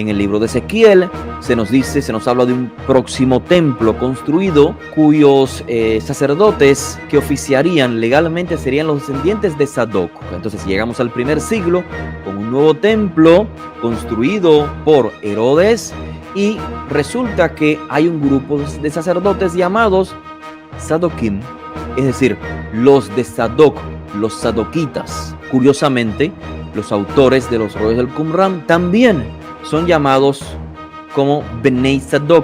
En el libro de Ezequiel se nos habla de un próximo templo construido cuyos sacerdotes que oficiarían legalmente serían los descendientes de Sadoc. Entonces llegamos al primer siglo con un nuevo templo construido por Herodes y resulta que hay un grupo de sacerdotes llamados Sadokim, es decir, los de Sadoc, los sadoquitas. Curiosamente, los autores de los rollos del Qumran también son llamados como Bnei Sadoc,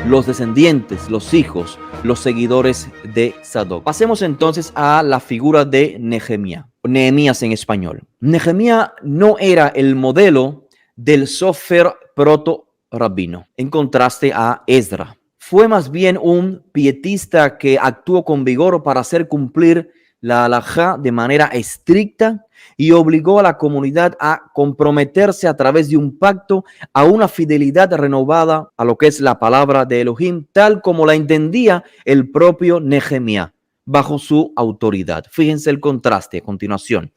los descendientes, los hijos, los seguidores de Sadoc. Pasemos entonces a la figura de Nehemías en español. Nehemías no era el modelo del sofer proto-rabino, en contraste a Esdra. Fue más bien un pietista que actuó con vigor para hacer cumplir la halajá de manera estricta y obligó a la comunidad a comprometerse a través de un pacto a una fidelidad renovada a lo que es la palabra de Elohim, tal como la entendía el propio Nehemías bajo su autoridad. Fíjense el contraste a continuación.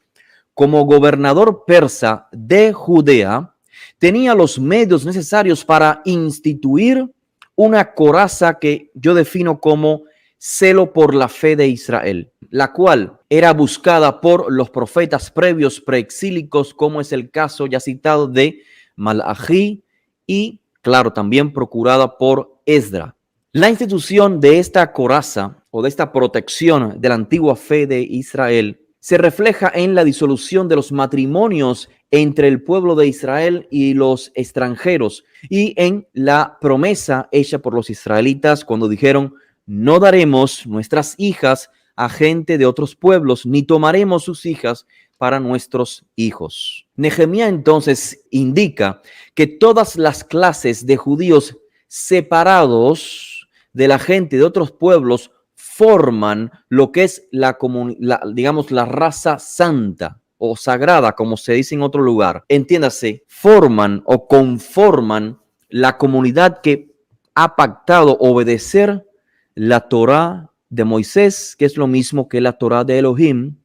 Como gobernador persa de Judea, tenía los medios necesarios para instituir una coraza que yo defino como celo por la fe de Israel, la cual era buscada por los profetas previos preexílicos, como es el caso ya citado de Malachi y, claro, también procurada por Esdra. La institución de esta coraza o de esta protección de la antigua fe de Israel se refleja en la disolución de los matrimonios entre el pueblo de Israel y los extranjeros y en la promesa hecha por los israelitas cuando dijeron: no daremos nuestras hijas a gente de otros pueblos, ni tomaremos sus hijas para nuestros hijos. Nehemías entonces indica que todas las clases de judíos separados de la gente de otros pueblos forman lo que es la raza santa o sagrada, como se dice en otro lugar. Entiéndase, forman o conforman la comunidad que ha pactado obedecer la Torá de Moisés, que es lo mismo que la Torá de Elohim,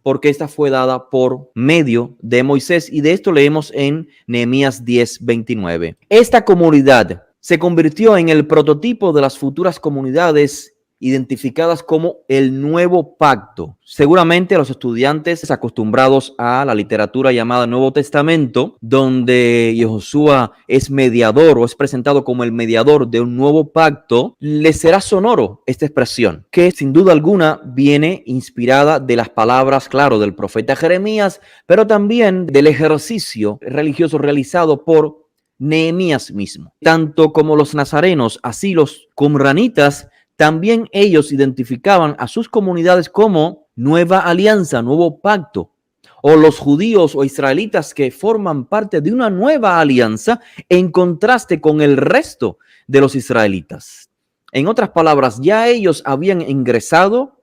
porque esta fue dada por medio de Moisés, y de esto leemos en Nehemías 10:29. Esta comunidad se convirtió en el prototipo de las futuras comunidades identificadas como el nuevo pacto. Seguramente los estudiantes acostumbrados a la literatura llamada Nuevo Testamento, donde Yehoshua es mediador o es presentado como el mediador de un nuevo pacto, les será sonoro esta expresión, que sin duda alguna viene inspirada de las palabras, claro, del profeta Jeremías, pero también del ejercicio religioso realizado por Nehemías mismo. Tanto como los nazarenos, así los qumranitas, también ellos identificaban a sus comunidades como nueva alianza, nuevo pacto, o los judíos o israelitas que forman parte de una nueva alianza en contraste con el resto de los israelitas. En otras palabras, ya ellos habían ingresado,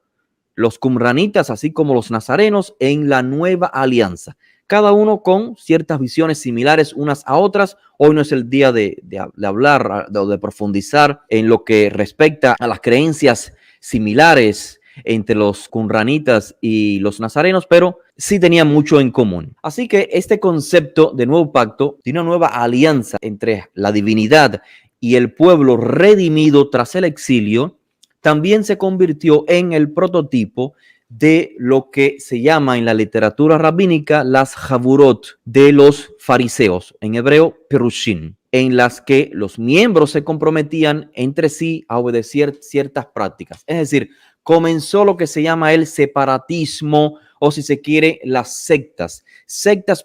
los qumranitas, así como los nazarenos, en la nueva alianza, cada uno con ciertas visiones similares unas a otras. Hoy no es el día de hablar o de profundizar en lo que respecta a las creencias similares entre los qumranitas y los nazarenos, pero sí tenían mucho en común. Así que este concepto de nuevo pacto, de una nueva alianza entre la divinidad y el pueblo redimido tras el exilio, también se convirtió en el prototipo de lo que se llama en la literatura rabínica las Javurot de los fariseos, en hebreo Perushin, en las que los miembros se comprometían entre sí a obedecer ciertas prácticas. Es decir, comenzó lo que se llama el separatismo, o si se quiere, las sectas,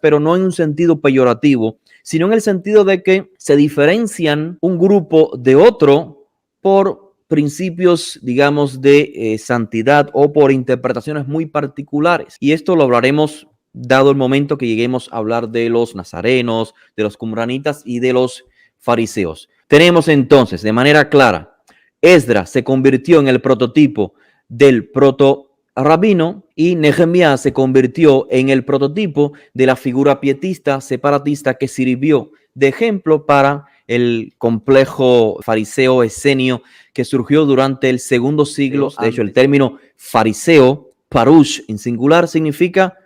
pero no en un sentido peyorativo, sino en el sentido de que se diferencian un grupo de otro por principios, digamos, de santidad o por interpretaciones muy particulares. Y esto lo hablaremos dado el momento que lleguemos a hablar de los nazarenos, de los qumranitas y de los fariseos. Tenemos entonces, de manera clara, Esdras se convirtió en el prototipo del proto-rabino y Nehemías se convirtió en el prototipo de la figura pietista, separatista, que sirvió de ejemplo para el complejo fariseo esenio que surgió durante el segundo siglo. De hecho, el término fariseo, parush, en singular, significa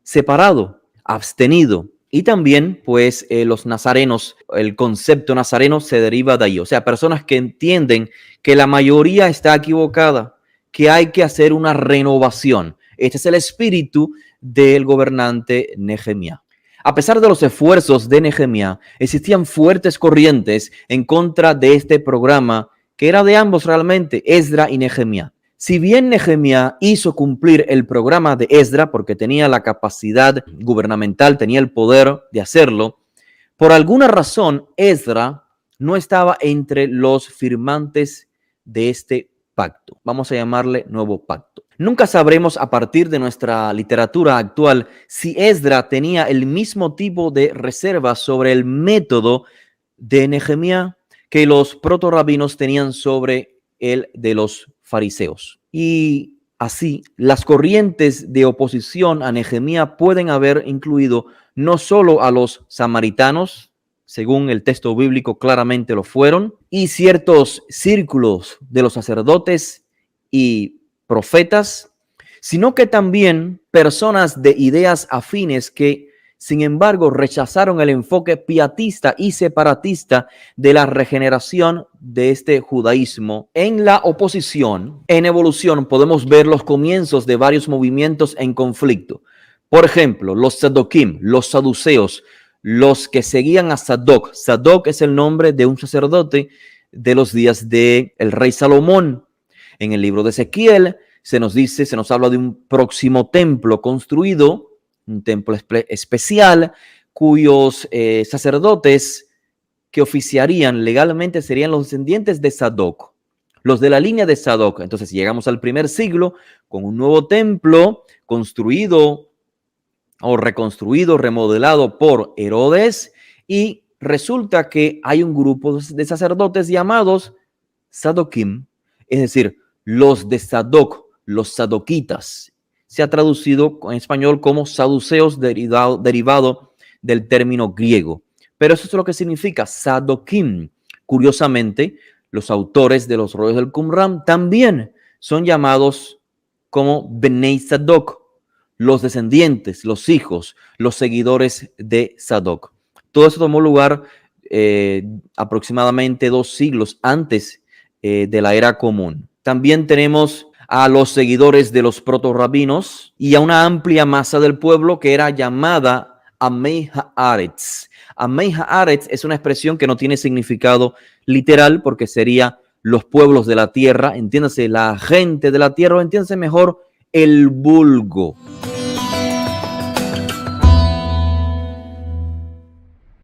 separado, abstenido, Y también, pues, los nazarenos, el concepto nazareno se deriva de ahí. O sea, personas que entienden que la mayoría está equivocada, que hay que hacer una renovación. Este es el espíritu del gobernante Nehemías. A pesar de los esfuerzos de Nehemías, existían fuertes corrientes en contra de este programa que era de ambos realmente, Esdra y Nehemías. Si bien Nehemías hizo cumplir el programa de Esdra porque tenía la capacidad gubernamental, tenía el poder de hacerlo, por alguna razón Esdra no estaba entre los firmantes de este pacto. Vamos a llamarle nuevo pacto. Nunca sabremos a partir de nuestra literatura actual si Esdra tenía el mismo tipo de reservas sobre el método de Nehemías que los protorrabinos tenían sobre el de los fariseos. Y así, las corrientes de oposición a Nehemías pueden haber incluido no solo a los samaritanos, según el texto bíblico claramente lo fueron, y ciertos círculos de los sacerdotes y profetas, sino que también personas de ideas afines que, sin embargo, rechazaron el enfoque pietista y separatista de la regeneración de este judaísmo. En la oposición, en evolución, podemos ver los comienzos de varios movimientos en conflicto. Por ejemplo, los sadokim, los saduceos, los que seguían a Sadoc. Sadoc es el nombre de un sacerdote de los días del rey Salomón. En el libro de Ezequiel se nos habla de un próximo templo construido, un templo especial, cuyos sacerdotes que oficiarían legalmente serían los descendientes de Sadoc, los de la línea de Sadoc. Entonces llegamos al primer siglo con un nuevo templo construido o reconstruido, remodelado por Herodes, y resulta que hay un grupo de sacerdotes llamados Sadokim, es decir, los de Sadoc, los sadoquitas. Se ha traducido en español como saduceos, derivado del término griego. Pero eso es lo que significa Sadokim. Curiosamente, los autores de los rollos del Qumran también son llamados como Bnei Sadoc, los descendientes, los hijos, los seguidores de Sadoc. Todo eso tomó lugar aproximadamente 2 siglos antes de la era común. También tenemos a los seguidores de los protorrabinos y a una amplia masa del pueblo que era llamada Amei Haaretz. Amei Haaretz es una expresión que no tiene significado literal porque sería los pueblos de la tierra, entiéndase la gente de la tierra, o entiéndase mejor el vulgo.